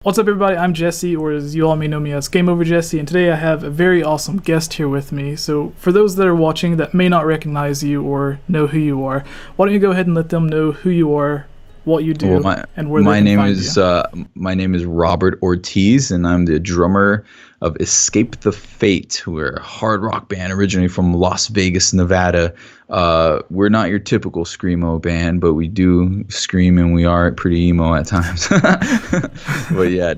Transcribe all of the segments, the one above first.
What's up, everybody? I'm Jesse, or as you all may know me as Game Over Jesse, and today I have a very awesome guest here with me. So, for those that are watching that may not recognize you or know who you are, why don't you go ahead and let them know who you are, what you do, and where they can find you. My name is Robert Ortiz, and I'm the drummer of Escape the Fate. We're a hard rock band originally from Las Vegas, Nevada. We're not your typical screamo band, but we do scream, and we are pretty emo at times. But yeah,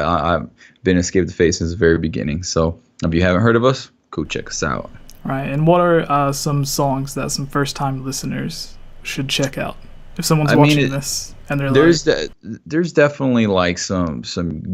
I've been Escape the Fate since the very beginning. So if you haven't heard of us, go check us out. Right, and what are some songs that some first-time listeners should check out? If someone's watching this and they're there's definitely like some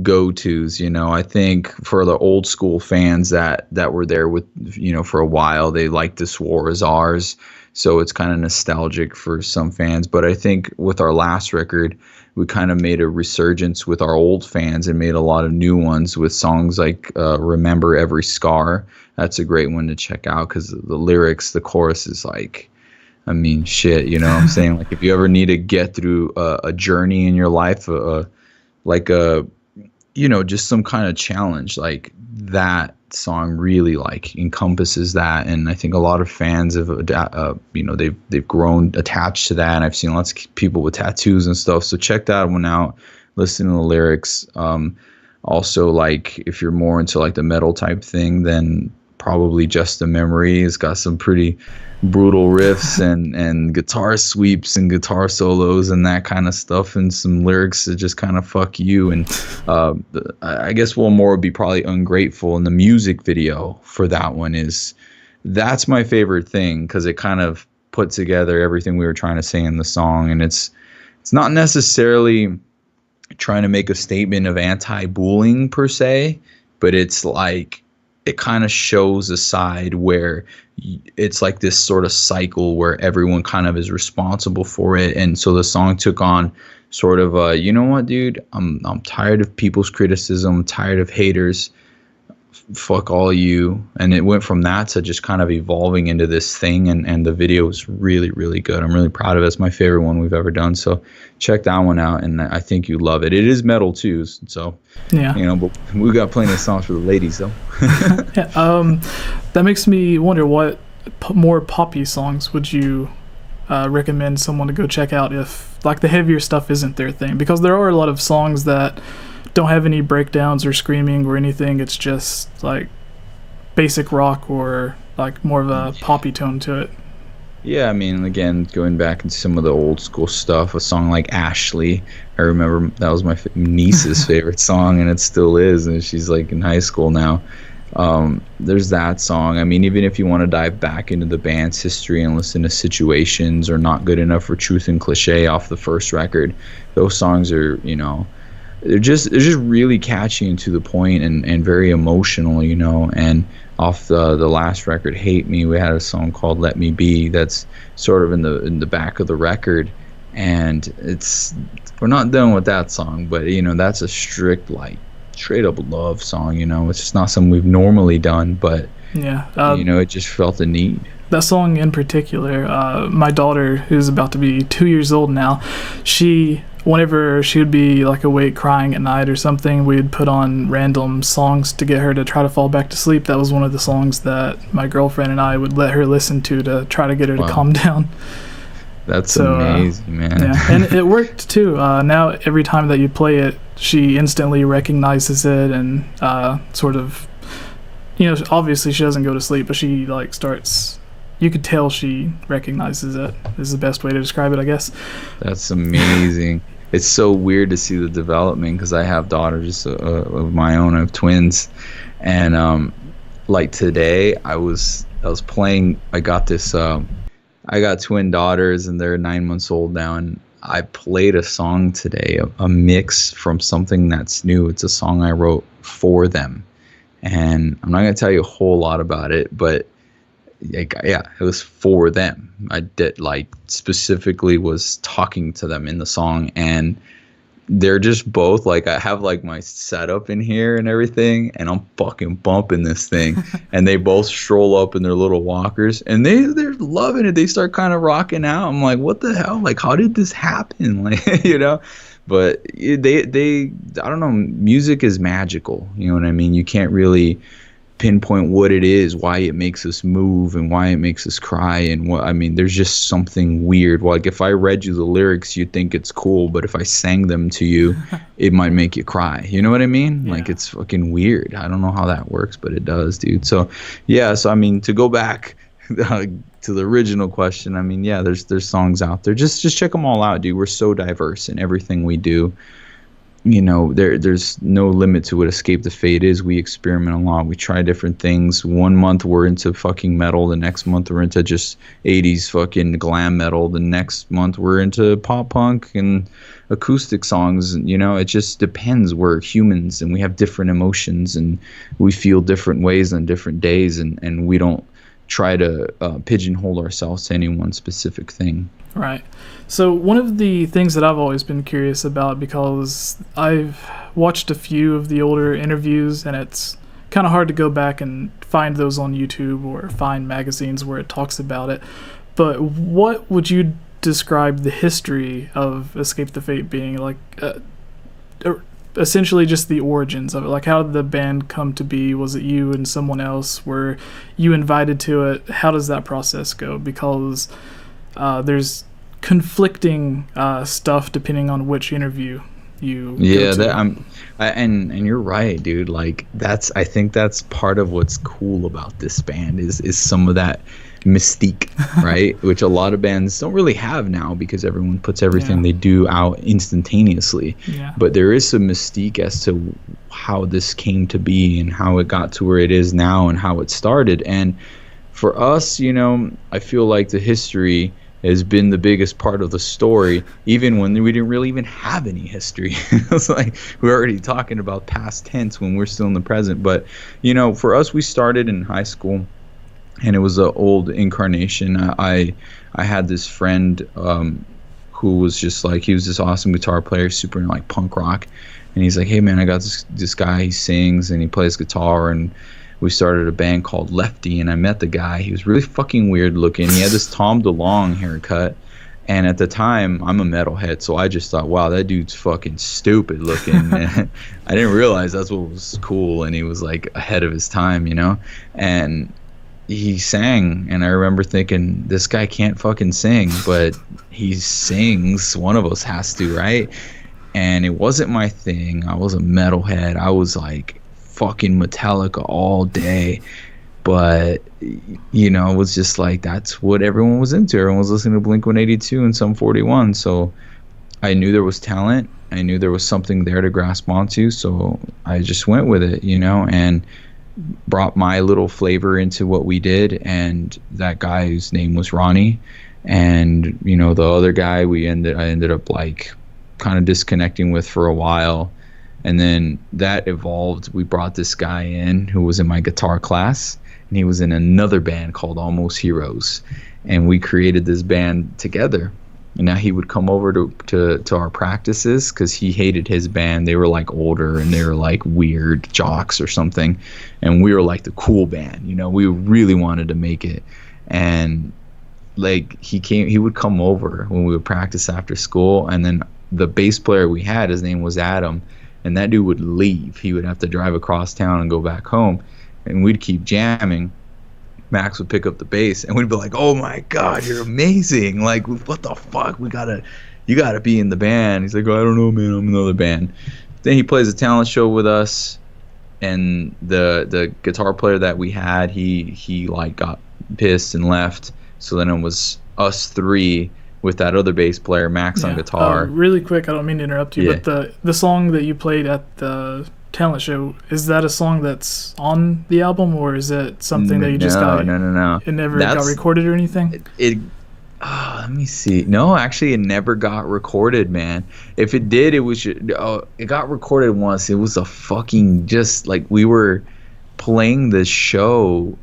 go-tos, you know. I think for the old school fans that were there with, you know, for a while, they like This War Is Ours, so it's kind of nostalgic for some fans. But I think with our last record, we kind of made a resurgence with our old fans and made a lot of new ones with songs like Remember Every Scar. That's a great one to check out because the lyrics, the chorus is like, I mean, shit, you know what I'm saying? Like, if you ever need to get through a journey in your life, just some kind of challenge, like that song really like encompasses that. And I think a lot of fans have, they've grown attached to that. And I've seen lots of people with tattoos and stuff. So check that one out. Listen to the lyrics. Also, like, if you're more into like the metal type thing, then probably Just a Memory has got some pretty brutal riffs and guitar sweeps and guitar solos and that kind of stuff, and some lyrics that just kind of fuck you. And I guess one more would be probably Ungrateful, and the music video for that one that's my favorite thing because it kind of put together everything we were trying to say in the song. And it's not necessarily trying to make a statement of anti-bullying per se, but it's like it kind of shows a side where it's like this sort of cycle where everyone kind of is responsible for it. And so the song took on sort of you know what, dude, I'm tired of people's criticism, I'm tired of haters, fuck all you. And it went from that to just kind of evolving into this thing, and the video is really, really good. I'm really proud of it. It's my favorite one we've ever done. So check that one out, and I think you love it. It is metal too, so yeah, you know, but we got plenty of songs for the ladies though. Yeah, that makes me wonder what more poppy songs would you recommend someone to go check out if like the heavier stuff isn't their thing, because there are a lot of songs that don't have any breakdowns or screaming or anything. It's just like basic rock or like more of a poppy tone to it. Yeah, I mean, again, going back into some of the old school stuff, a song like Ashley, I remember that was my niece's favorite song, and it still is, and she's like in high school now. There's that song. I mean, even if you want to dive back into the band's history and listen to Situations or Not Good Enough for Truth and Cliche off the first record, those songs are, you know, they're just really catchy and to the point, and very emotional, you know. And off the last record, Hate Me, we had a song called Let Me Be that's sort of in the back of the record, and we're not done with that song, but you know, that's a strict like straight up love song, you know. It's just not something we've normally done, but yeah, you know, it just felt the need. That song in particular, my daughter, who's about to be 2 years old now, whenever she would be like awake crying at night or something, we'd put on random songs to get her to try to fall back to sleep. That was one of the songs that my girlfriend and I would let her listen to try to get her to calm down. That's amazing, man. Yeah, and it worked too. Now every time that you play it, she instantly recognizes it and sort of, you know, obviously she doesn't go to sleep, but she like starts. You could tell she recognizes it, is the best way to describe it, I guess. That's amazing. It's so weird to see the development because I have daughters of my own. I have twins, and like today I was playing. I got twin daughters, and they're 9 months old now, and I played a song today, a mix from something that's new. It's a song I wrote for them, and I'm not gonna tell you a whole lot about it, but like, yeah, it was for them. I did like specifically was talking to them in the song, and they're just both like, I have like my setup in here and everything, and I'm fucking bumping this thing, and they both stroll up in their little walkers, and they're loving it. They start kind of rocking out. I'm like, what the hell? Like, how did this happen? Like, you know. But they I don't know, music is magical, you know what I mean? You can't really pinpoint what it is, why it makes us move and why it makes us cry, and what I mean, there's just something weird. Like if I read you the lyrics, you'd think it's cool, but if I sang them to you, it might make you cry. You know what I mean? Yeah. Like it's fucking weird. I don't know how that works, but it does, dude. So yeah, so I mean, to go back to the original question, I mean, yeah, there's songs out there. Just check them all out, dude. We're so diverse in everything we do. You know, there's no limit to what Escape the Fate is. We experiment a lot. We try different things. One month we're into fucking metal. The next month we're into just 80s fucking glam metal. The next month we're into pop punk and acoustic songs. You know, it just depends. We're humans and we have different emotions and we feel different ways on different days. And we don't try to pigeonhole ourselves to any one specific thing. Right. So one of the things that I've always been curious about, because I've watched a few of the older interviews and it's kind of hard to go back and find those on YouTube or find magazines where it talks about it, but what would you describe the history of Escape the Fate being? Like essentially just the origins of it. Like, how did the band come to be? Was it you and someone else? Were you invited to it? How does that process go? Because there's conflicting stuff depending on which interview you go to. And you're right, dude. Like I think that's part of what's cool about this band is some of that mystique, right? Which a lot of bands don't really have now because everyone puts everything they do out instantaneously. Yeah. But there is some mystique as to how this came to be and how it got to where it is now and how it started. And for us, you know, I feel like the history has been the biggest part of the story, even when we didn't really even have any history. It's like we're already talking about past tense when we're still in the present. But, you know, for us, we started in high school, and it was an old incarnation. I had this friend who was just like, he was this awesome guitar player, super like punk rock. And he's like, hey, man, I got this guy, he sings and he plays guitar, and we started a band called Lefty, and I met the guy. He was really fucking weird looking. He had this Tom DeLonge haircut, and at the time, I'm a metalhead, so I just thought, wow, that dude's fucking stupid looking. And I didn't realize that's what was cool, and he was like ahead of his time, you know? And he sang, and I remember thinking, this guy can't fucking sing, but he sings. One of us has to, right? And it wasn't my thing. I was a metalhead. I was like fucking Metallica all day, but you know, it was just like that's what everyone was into. Everyone was listening to Blink-182 and Sum 41, so I knew there was talent. I knew there was something there to grasp onto, so I just went with it, you know, and brought my little flavor into what we did. And that guy, whose name was Ronnie, and you know, the other guy I ended up like kind of disconnecting with for a while. And then that evolved. We brought this guy in who was in my guitar class, and he was in another band called Almost Heroes. And we created this band together. And now he would come over to our practices because he hated his band. They were like older and they were like weird jocks or something. And we were like the cool band, you know, we really wanted to make it. And like he would come over when we would practice after school. And then the bass player we had, his name was Adam. And that dude would leave. He would have to drive across town and go back home. And we'd keep jamming. Max would pick up the bass, and we'd be like, oh my God, you're amazing. Like, what the fuck? You gotta be in the band. He's like, oh, I don't know, man, I'm in another band. Then he plays a talent show with us, and the guitar player that we had, he like got pissed and left. So then it was us three with that other bass player, Max, on guitar. Really quick, I don't mean to interrupt you, but the song that you played at the talent show, is that a song that's on the album, or is it something that you just got? No. It never got recorded or anything? Let me see. No, actually, it never got recorded, man. If it did, it got recorded once. It was a fucking, just like, we were playing this show,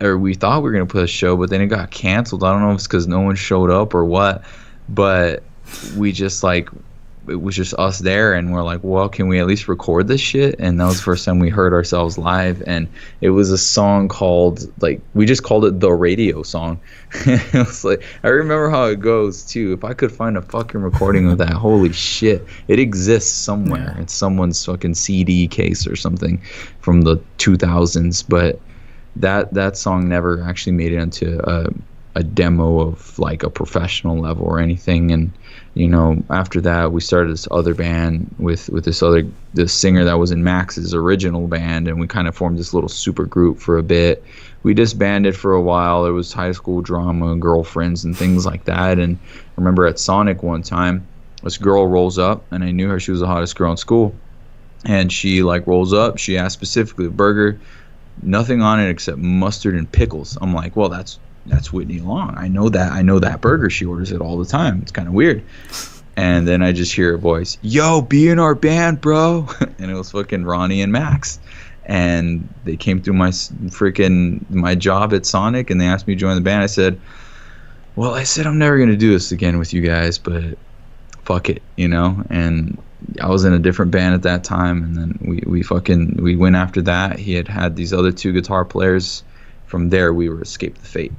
or we thought we were going to play a show, but then it got canceled. I don't know if it's because no one showed up or what, but we just like it was just us there, and we're like, well, can we at least record this shit? And that was the first time we heard ourselves live, and it was a song called, like, we just called it the radio song. It was like, I remember how it goes too. If I could find a fucking recording of that, holy shit, it exists somewhere. Yeah. It's someone's fucking CD case or something from the 2000s, but that song never actually made it into a demo of like a professional level or anything. And you know, after that we started this other band with this singer that was in Max's original band, and we kind of formed this little super group for a bit. We disbanded for a while. There was high school drama, girlfriends and things like that. And I remember at Sonic one time, this girl rolls up, and I knew her, she was the hottest girl in school, and she like rolls up, she asked specifically a burger, nothing on it except mustard and pickles. I'm like, well, that's Whitney Long. I know that burger. She orders it all the time. It's kind of weird. And then I just hear a voice, yo, be in our band, bro. And it was fucking Ronnie and Max. And they came through my job at Sonic, and they asked me to join the band. I said, I'm never going to do this again with you guys, but fuck it, you know? And I was in a different band at that time, and then we went after that. He had these other two guitar players. From there, we were Escape the Fate.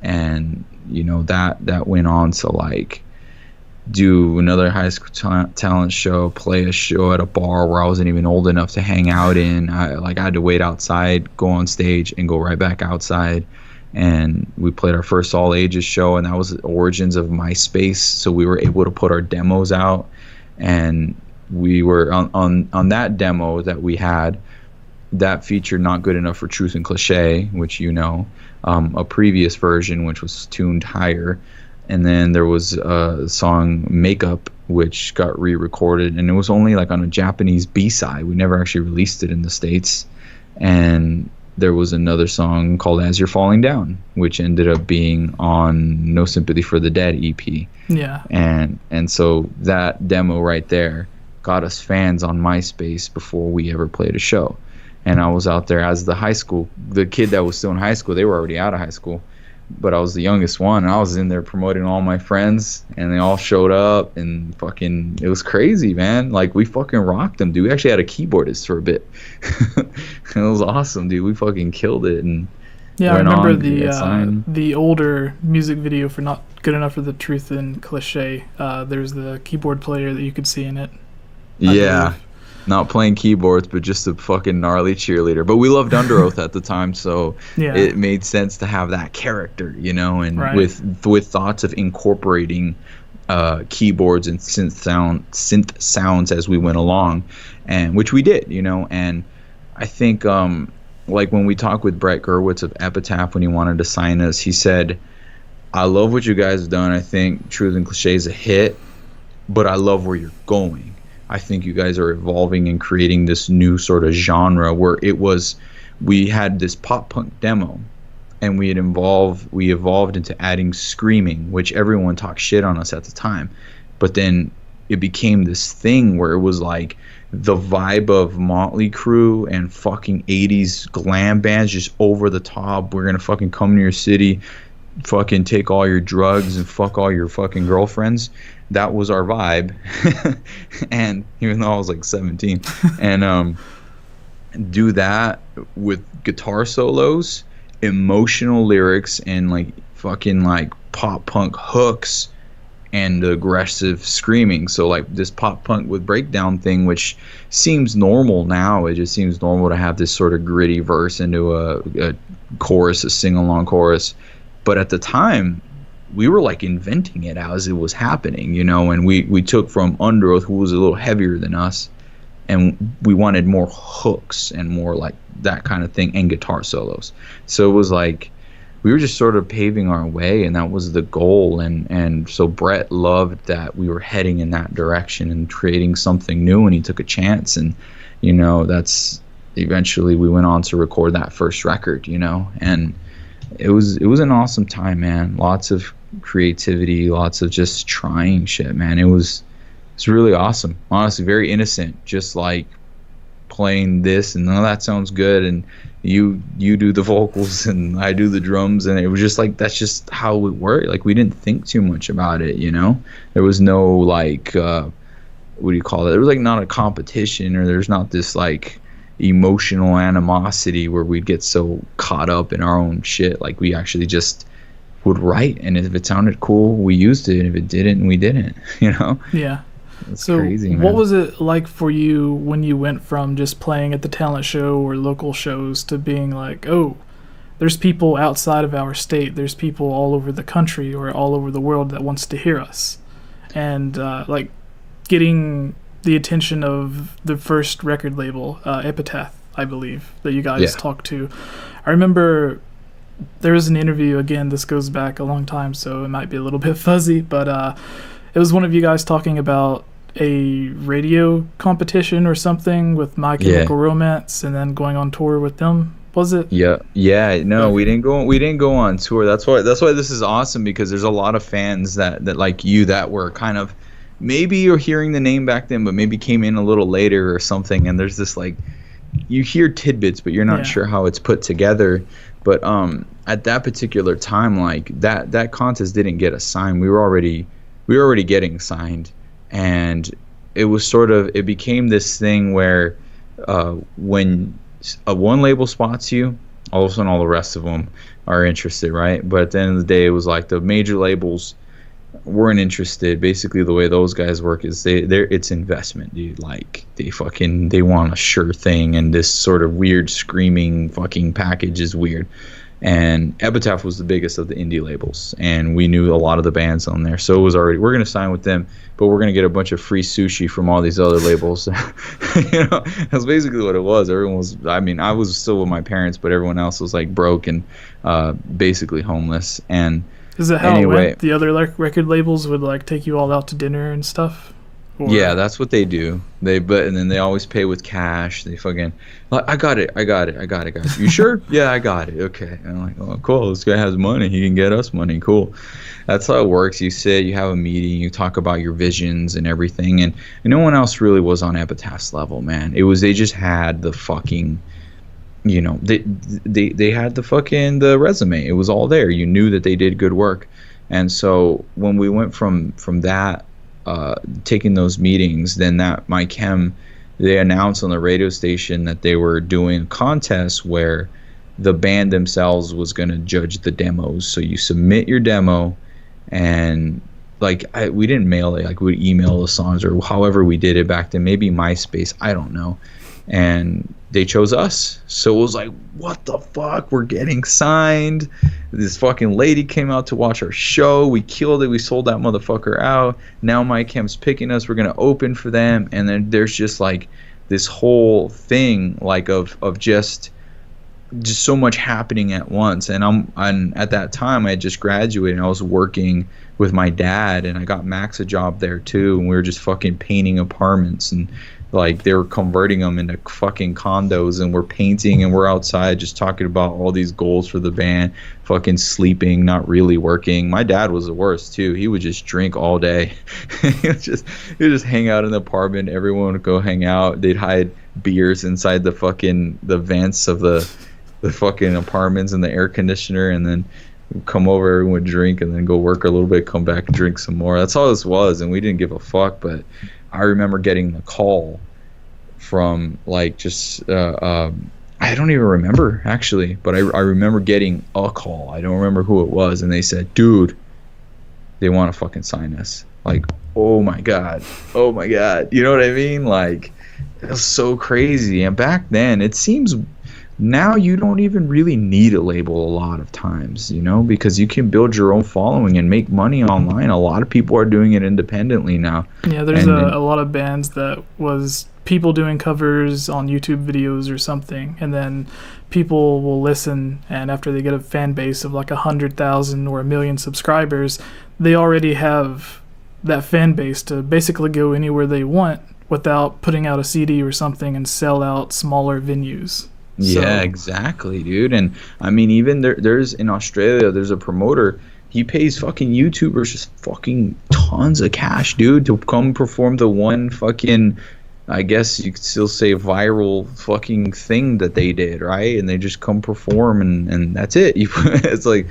And, you know, that went on to, like, do another high school talent show, play a show at a bar where I wasn't even old enough to hang out in. I had to wait outside, go on stage, and go right back outside. And we played our first all ages show, and that was the origins of MySpace. So we were able to put our demos out, and we were on that demo that we had that featured Not Good Enough for Truth and Cliche, which you know, a previous version which was tuned higher. And then there was a song Makeup, which got re-recorded, and it was only like on a Japanese B-side. We never actually released it in the States. And there was another song called As You're Falling Down, which ended up being on No Sympathy for the Dead EP. Yeah. And so that demo right there got us fans on MySpace before we ever played a show. And I was out there as the kid that was still in high school. They were already out of high school, but I was the youngest one, and I was in there promoting all my friends, and they all showed up, and fucking, it was crazy, man. Like, we fucking rocked them, dude. We actually had a keyboardist for a bit. It was awesome, dude. We fucking killed it. And yeah, I remember the older music video for Not Good Enough for the Truth and Cliche. There's the keyboard player that you could see in it. I believe. Not playing keyboards, but just a fucking gnarly cheerleader. But we loved Under Oath at the time, so it made sense to have that character, you know, and with thoughts of incorporating keyboards and synth sounds as we went along, and which we did, you know. And I think like when we talked with Brett Gerwitz of Epitaph when he wanted to sign us, he said, I love what you guys have done. I think Truth and Cliche is a hit, but I love where you're going. I think you guys are evolving and creating this new sort of genre where we had this pop punk demo, and we evolved into adding screaming, which everyone talked shit on us at the time. But then it became this thing where it was like the vibe of Motley Crue and fucking 80s glam bands, just over the top. We're going to fucking come to your city, fucking take all your drugs and fuck all your fucking girlfriends. That was our vibe. And even though I was like 17, and do that with guitar solos, emotional lyrics, and like fucking like pop punk hooks and aggressive screaming. So like this pop punk with breakdown thing, which seems normal now. It just seems normal to have this sort of gritty verse into a chorus, a sing-along chorus. But at the time, we were like inventing it as it was happening, you know, and we took from Under Oath, who was a little heavier than us, and we wanted more hooks and more like that kind of thing, and guitar solos. So it was like we were just sort of paving our way, and that was the goal. And so Brett loved that we were heading in that direction and creating something new, and he took a chance. And, you know, that's eventually we went on to record that first record, you know, and it was an awesome time, man. Lots of creativity, lots of just trying shit, man. It's really awesome. Honestly, very innocent, just like playing this, and that sounds good, and you do the vocals and I do the drums, and it was just like that's just how it worked. Like we didn't think too much about it, you know. There was no like what do you call it? There was like not a competition, or there's not this like emotional animosity where we'd get so caught up in our own shit. Like we actually just would write, and if it sounded cool, we used it, and if it didn't, we didn't. Yeah. It's So, crazy, man. what was it like for you when you went from just playing at the talent show or local shows to being like, oh, there's people outside of our state, there's people all over the country or all over the world that wants to hear us, and like getting the attention of the first record label, Epitaph, I believe, that you guys talked to. I remember there was an interview, again, this goes back a long time, so it might be a little bit fuzzy, but it was one of you guys talking about a radio competition or something with My Chemical Romance, and then going on tour with them. Was it? Yeah. No, we didn't go on tour. That's why this is awesome, because there's a lot of fans that like you that were kind of, maybe you're hearing the name back then, but maybe came in a little later or something. And there's this like, you hear tidbits, but you're not sure how it's put together. But at that particular time, like that contest didn't get us signed. We were already getting signed, and it became this thing where when one label spots you, all of a sudden all the rest of them are interested, right? But at the end of the day, it was like the major labels weren't interested. Basically, the way those guys work is it's investment, dude. Like they want a sure thing, and this sort of weird screaming fucking package is weird. And Epitaph was the biggest of the indie labels, and we knew a lot of the bands on there, so it was already, we're going to sign with them, but we're going to get a bunch of free sushi from all these other labels. That's basically what it was. Everyone was, I mean, I was still with my parents, but everyone else was like broke and basically homeless. And is that how it went? The other record labels would like take you all out to dinner and stuff? Or? Yeah, that's what they do. And then they always pay with cash. They fucking, like, I got it, guys. You sure? Yeah, I got it. Okay. And I'm like, oh, cool. This guy has money. He can get us money. Cool. That's how it works. You sit, you have a meeting, you talk about your visions and everything. And no one else really was on Epitaph's level, man. They just had the fucking, they had the resume. It was all there. You knew that they did good work. And so when we went from that, taking those meetings, then that My Chem, they announced on the radio station that they were doing a contest where the band themselves was going to judge the demos. So you submit your demo, and like we didn't mail it, like we would email the songs, or however we did it back then, maybe MySpace, I don't know. And they chose us. So it was like, what the fuck? We're getting signed. This fucking lady came out to watch our show. We killed it. We sold that motherfucker out. Now My Chem's picking us. We're gonna open for them. And then there's just like this whole thing like of just so much happening at once. And at that time I had just graduated, and I was working with my dad, and I got Max a job there too, and we were just fucking painting apartments, and like they were converting them into fucking condos, and we're painting, and we're outside just talking about all these goals for the band, fucking sleeping, not really working. My dad was the worst too. He would just drink all day. he would just hang out in the apartment. Everyone would go hang out. They'd hide beers inside the vents of the fucking apartments and the air conditioner, and then come over, everyone would drink, and then go work a little bit, come back and drink some more. That's all this was, and we didn't give a fuck. But I remember getting the call from like just I don't even remember actually, but I remember getting a call. I don't remember who it was, and they said, dude, they want to fucking sign us. Like, oh my god, you know what I mean? Like, it was so crazy. And back then, it seems now you don't even really need a label a lot of times, because you can build your own following and make money online. A lot of people are doing it independently now. Yeah, there's a lot of bands that was people doing covers on YouTube videos or something, and then people will listen, and after they get a fan base of like 100,000 or 1 million subscribers, they already have that fan base to basically go anywhere they want without putting out a CD or something and sell out smaller venues. Yeah, exactly, dude. And I mean, even there's in Australia, there's a promoter. He pays fucking YouTubers just fucking tons of cash, dude, to come perform the one fucking I guess you could still say viral fucking thing that they did, right? And they just come perform and that's it. It's like,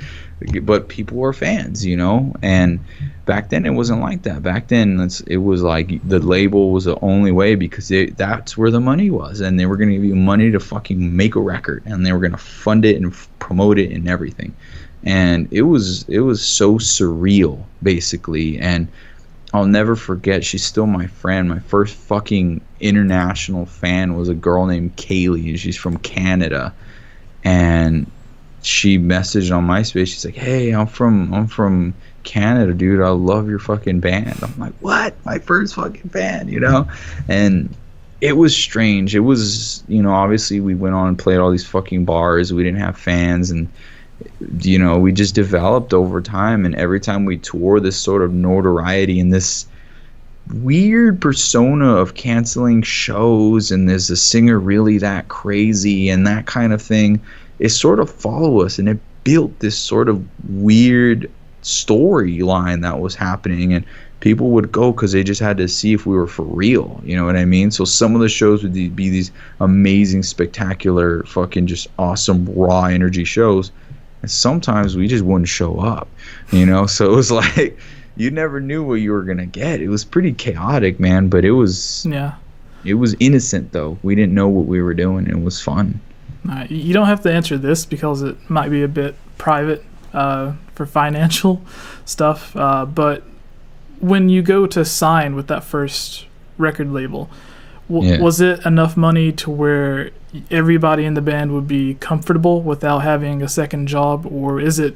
but people were fans, you know? And back then it wasn't like that. Back then it was like the label was the only way because that's where the money was. And they were going to give you money to fucking make a record and they were going to fund it and promote it and everything. And it was so surreal, basically. And I'll never forget, she's still my friend. My first fucking international fan was a girl named Kaylee, and she's from Canada. And she messaged on MySpace. She's like, "Hey, I'm from Canada, dude. I love your fucking band." I'm like, "What? My first fucking band," you know? And it was strange. It was, you know, obviously we went on and played all these fucking bars. We didn't have fans, and you know, we just developed over time, and every time we tour, this sort of notoriety and this weird persona of canceling shows and is the singer really that crazy and that kind of thing, it sort of follow us, and it built this sort of weird storyline that was happening, and people would go because they just had to see if we were for real, you know what I mean? So some of the shows would be these amazing, spectacular, fucking just awesome raw energy shows. And sometimes we just wouldn't show up, you know? So it was like, you never knew what you were going to get. It was pretty chaotic, man, but it was innocent, though. We didn't know what we were doing. It was fun. You don't have to answer this because it might be a bit private for financial stuff, but when you go to sign with that first record label, was it enough money to where everybody in the band would be comfortable without having a second job, or is it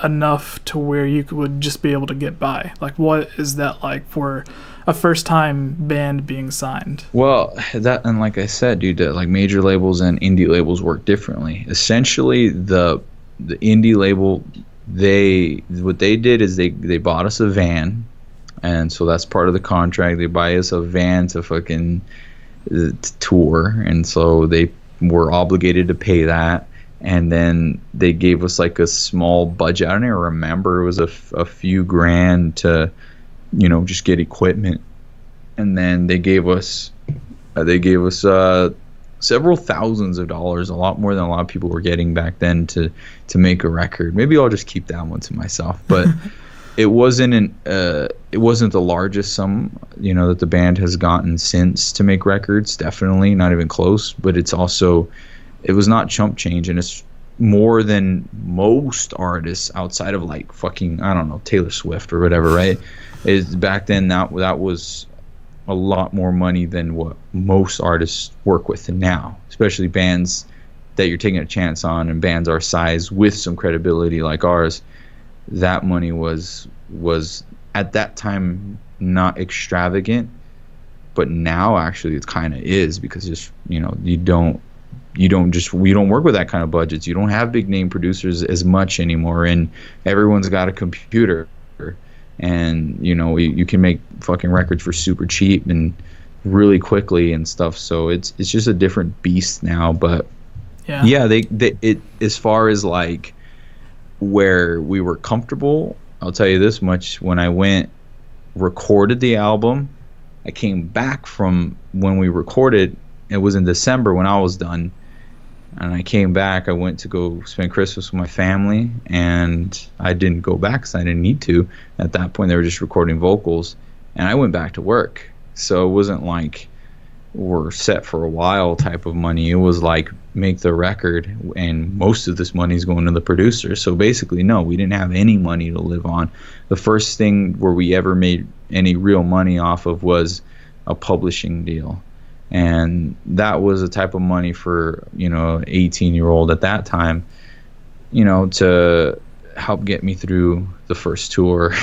enough to where you would just be able to get by? Like, what is that like for a first-time band being signed? Well, that, and like I said, dude, like major labels and indie labels work differently. Essentially, the indie label, what they did is they bought us a van, and so that's part of the contract. They buy us a van to fucking tour, and so they were obligated to pay that. And then they gave us like a small budget. I don't even remember. It was a few grand to, you know, just get equipment. And then they gave us several thousands of dollars, a lot more than a lot of people were getting back then to make a record. Maybe I'll just keep that one to myself. But it wasn't the largest sum, you know, that the band has gotten since to make records. Definitely not even close. But it was not chump change, and it's more than most artists outside of like fucking, I don't know, Taylor Swift or whatever, right? Back then that was a lot more money than what most artists work with now, especially bands that you're taking a chance on, and bands our size with some credibility like ours. That money was at that time not extravagant, but now actually it kind of is, because just, you know, we don't work with that kind of budgets. You don't have big name producers as much anymore, and everyone's got a computer, and you know, you can make fucking records for super cheap and really quickly and stuff. So it's just a different beast now. But yeah, they as far as like where we were comfortable, I'll tell you this much: when I went recorded the album, I came back from when we recorded. It was in December when I was done. And I came back. I went to go spend Christmas with my family, and I didn't go back because I didn't need to. At that point, they were just recording vocals, and I went back to work. So it wasn't like we're set for a while type of money. It was like, make the record, and most of this money is going to the producer. So basically, no, we didn't have any money to live on. The first thing where we ever made any real money off of was a publishing deal. And that was the type of money for, you know, 18-year-old at that time, you know, to help get me through the first tour.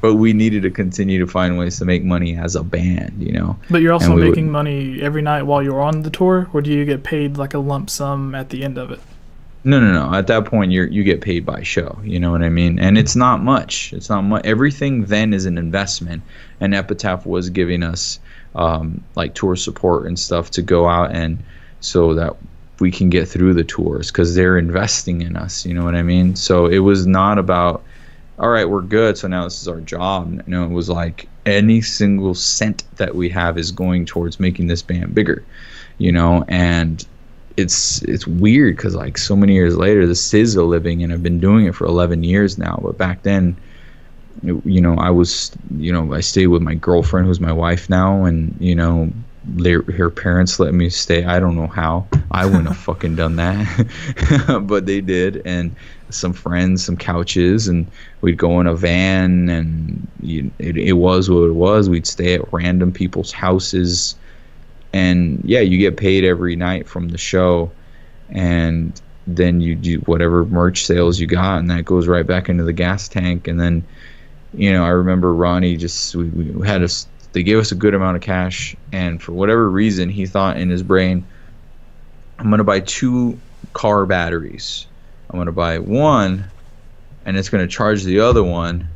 But we needed to continue to find ways to make money as a band, you know. But you're also making money every night while you're on the tour, or do you get paid like a lump sum at the end of it? No. At that point, you get paid by show. You know what I mean? And it's not much. It's not much. Everything then is an investment. And Epitaph was giving us like tour support and stuff to go out, and so that we can get through the tours, because they're investing in us. You know what I mean? So it was not about all right, we're good. So now this is our job. You know, it was like any single cent that we have is going towards making this band bigger, you know, and it's weird because like so many years later, this is a living, and I've been doing it for 11 years now. But back then, you know, I stayed with my girlfriend, who's my wife now, and you know, her parents let me stay. I don't know how. I wouldn't have fucking done that, but they did. And some friends, some couches, and we'd go in a van, and it was what it was. We'd stay at random people's houses, and yeah, you get paid every night from the show, and then you do whatever merch sales you got, and that goes right back into the gas tank. And then, you know, I remember Ronnie we had us. They gave us a good amount of cash, and for whatever reason, he thought in his brain, I'm going to buy 2 car batteries. I'm going to buy one, and it's going to charge the other one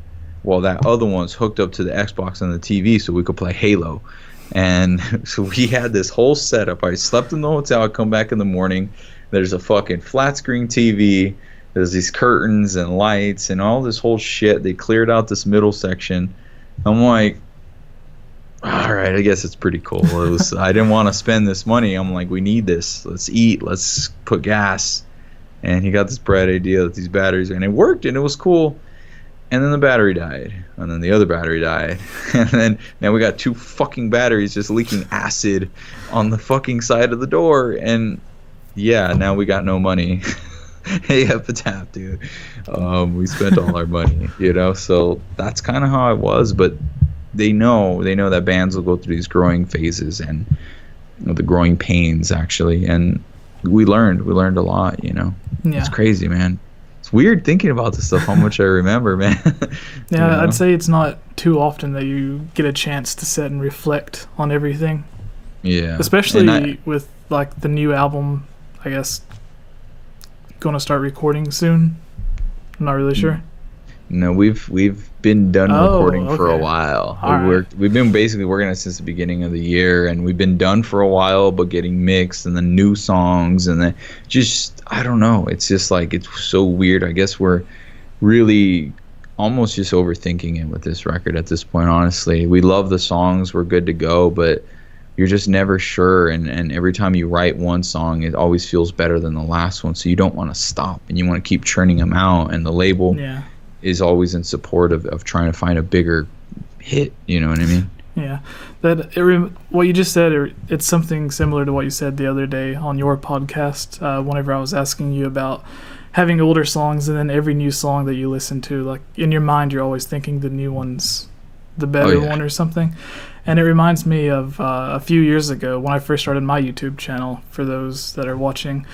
while that other one's hooked up to the Xbox and the TV so we could play Halo. And so we had this whole setup. I slept in the hotel. I come back in the morning. There's a fucking flat screen TV. There's these curtains and lights and all this whole shit. They cleared out this middle section. I'm like, all right, I guess it's pretty cool. I didn't want to spend this money. I'm like, we need this. Let's eat. Let's put gas. And he got this bright idea with these batteries, and it worked, and it was cool. And then the battery died, and then the other battery died, and then now we got 2 fucking batteries just leaking acid on the fucking side of the door. And yeah, now we got no money. Hey, epitaph, dude. We spent all our money, you know. So that's kind of how it was, but they know that bands will go through these growing phases and, you know, the growing pains actually, and we learned a lot, you know. Yeah. It's crazy, man. It's weird thinking about this stuff, how much I remember, man. Yeah, you know? I'd say it's not too often that you get a chance to sit and reflect on everything. Yeah. Especially with like the new album, I guess, gonna start recording soon. I'm not really sure. No, we've been done recording for a while. We've been basically working on it since the beginning of the year, and we've been done for a while, but getting mixed and the new songs, and then just, I don't know. It's just like, it's so weird. I guess we're really almost just overthinking it with this record at this point, honestly. We love the songs, we're good to go, but you're just never sure, and every time you write one song, it always feels better than the last one, so you don't want to stop, and you want to keep churning them out, and the label is always in support of trying to find a bigger hit, you know what I mean? Yeah. What you just said, it's something similar to what you said the other day on your podcast, whenever I was asking you about having older songs, and then every new song that you listen to, like in your mind you're always thinking the new one's the better one or something. And it reminds me of a few years ago when I first started my YouTube channel, for those that are watching.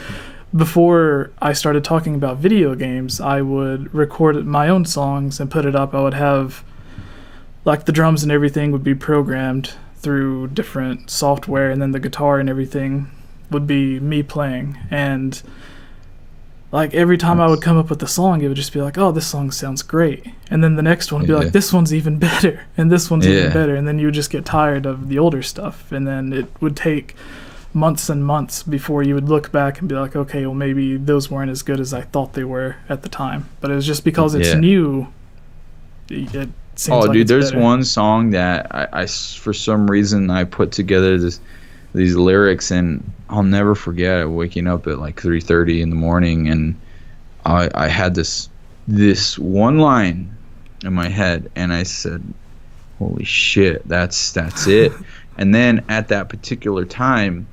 Before I started talking about video games, I would record my own songs and put it up. I would have, like, the drums and everything would be programmed through different software, and then the guitar and everything would be me playing. And, like, every time I would come up with a song, it would just be like, oh, this song sounds great. And then the next one would be like, this one's even better, and this one's even better. And then you would just get tired of the older stuff. And then it would take months and months before you would look back and be like, okay, well, maybe those weren't as good as I thought they were at the time. But it was just because it's new, it seems like dude, there's better. one song that I for some reason I put together these lyrics, and I'll never forget waking up at like 3:30 in the morning, and I had this one line in my head, and I said, holy shit, that's it. And then at that particular time,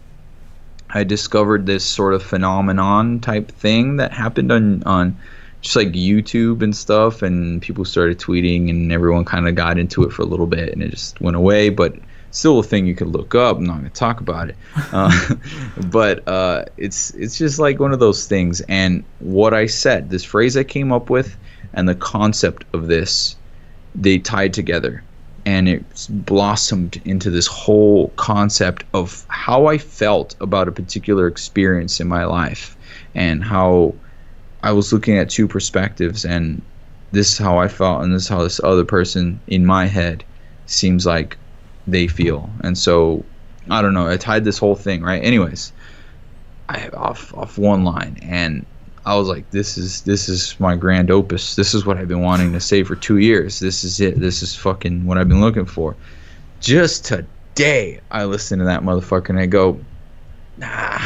I discovered this sort of phenomenon type thing that happened on just like YouTube and stuff, and people started tweeting, and everyone kind of got into it for a little bit, and it just went away. But still a thing you could look up. I'm not going to talk about it, but it's just like one of those things. And what I said, this phrase I came up with, and the concept of this, they tied together. And it blossomed into this whole concept of how I felt about a particular experience in my life, and how I was looking at 2 perspectives, and this is how I felt, and this is how this other person in my head seems like they feel. And so, I don't know, I tied this whole thing, right? Anyways, I off one line, and I was like, this is my grand opus. This is what I've been wanting to say for 2 years. This is it. This is fucking what I've been looking for. Just today, I listened to that motherfucker and I go, nah,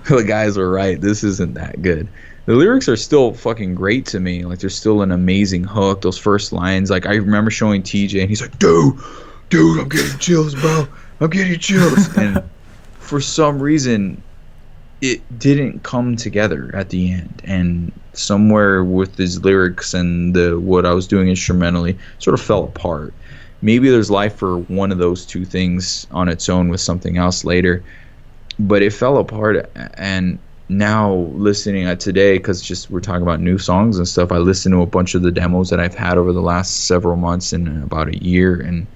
the guys were right. This isn't that good. The lyrics are still fucking great to me. Like, there's still an amazing hook. Those first lines, like, I remember showing TJ and he's like, dude, I'm getting chills, bro. I'm getting chills. And for some reason, it didn't come together at the end, and somewhere with his lyrics and what I was doing instrumentally sort of fell apart. Maybe there's life for one of those two things on its own with something else later, but it fell apart. And now listening at today, because just we're talking about new songs and stuff, I listened to a bunch of the demos that I've had over the last several months and about a year, and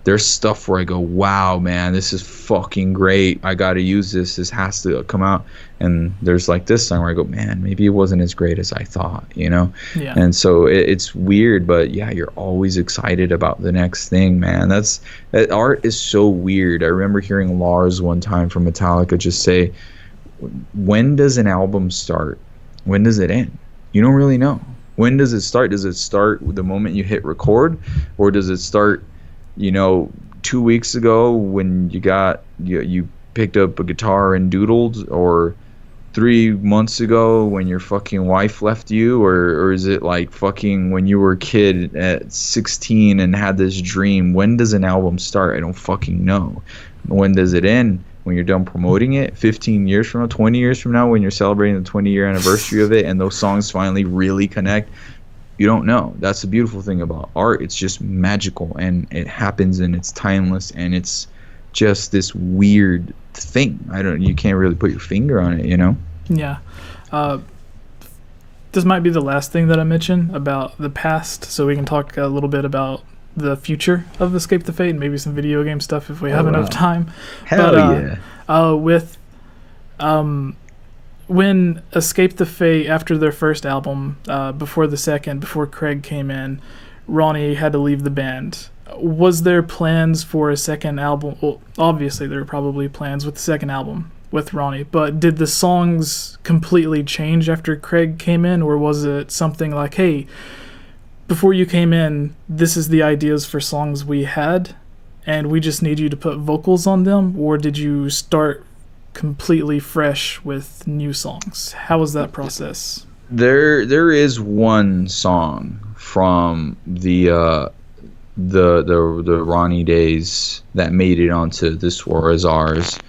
there's stuff where I go, wow, man, this is fucking great. I got to use this. This has to come out. And there's like this song where I go, man, maybe it wasn't as great as I thought, you know? Yeah. And so it's weird, but yeah, you're always excited about the next thing, man. That art is so weird. I remember hearing Lars one time from Metallica just say, when does an album start? When does it end? You don't really know. When does it start? Does it start the moment you hit record, or does it start, 2 weeks ago when you picked up a guitar and doodled, or 3 months ago when your fucking wife left you, or is it like fucking when you were a kid at 16 and had this dream? When does an album start? I don't fucking know. When does it end? When you're done promoting it 15 years from now, 20 years from now, when you're celebrating the 20-year anniversary of it and those songs finally really connect? You don't know. That's the beautiful thing about art. It's just magical, and it happens, and it's timeless, and it's just this weird thing. You can't really put your finger on it, Yeah. This might be the last thing that I mention about the past, so we can talk a little bit about the future of Escape the Fate and maybe some video game stuff if we have enough time. Hell yeah. When Escape the Fate, after their first album, before Craig came in, Ronnie had to leave the band. Was there plans for a second album? Well, obviously there were probably plans with the second album with Ronnie, but did the songs completely change after Craig came in, or was it something like, hey, before you came in, this is the ideas for songs we had, and we just need you to put vocals on them? Or did you start completely fresh with new songs? How was that process? There is one song from the Ronnie days that made it onto This War Is Ours.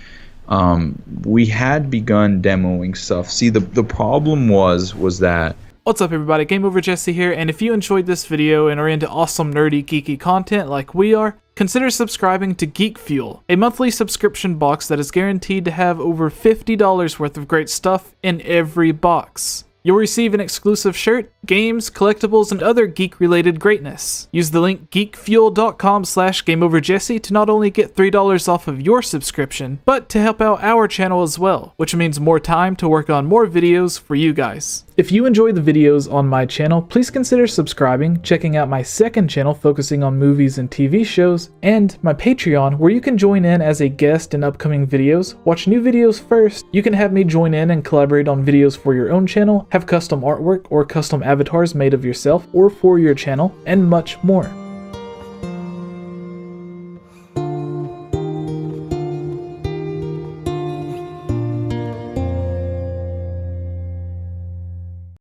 We had begun demoing stuff. See, the problem was that... What's up, everybody? Game Over Jesse here, and if you enjoyed this video and are into awesome, nerdy, geeky content like we are, consider subscribing to Geek Fuel, a monthly subscription box that is guaranteed to have over $50 worth of great stuff in every box. You'll receive an exclusive shirt, games, collectibles, and other geek-related greatness. Use the link geekfuel.com/GameOverJesse to not only get $3 off of your subscription, but to help out our channel as well, which means more time to work on more videos for you guys. If you enjoy the videos on my channel, please consider subscribing, checking out my second channel focusing on movies and TV shows, and my Patreon, where you can join in as a guest in upcoming videos, watch new videos first, you can have me join in and collaborate on videos for your own channel, have custom artwork or custom avatars made of yourself or for your channel, and much more.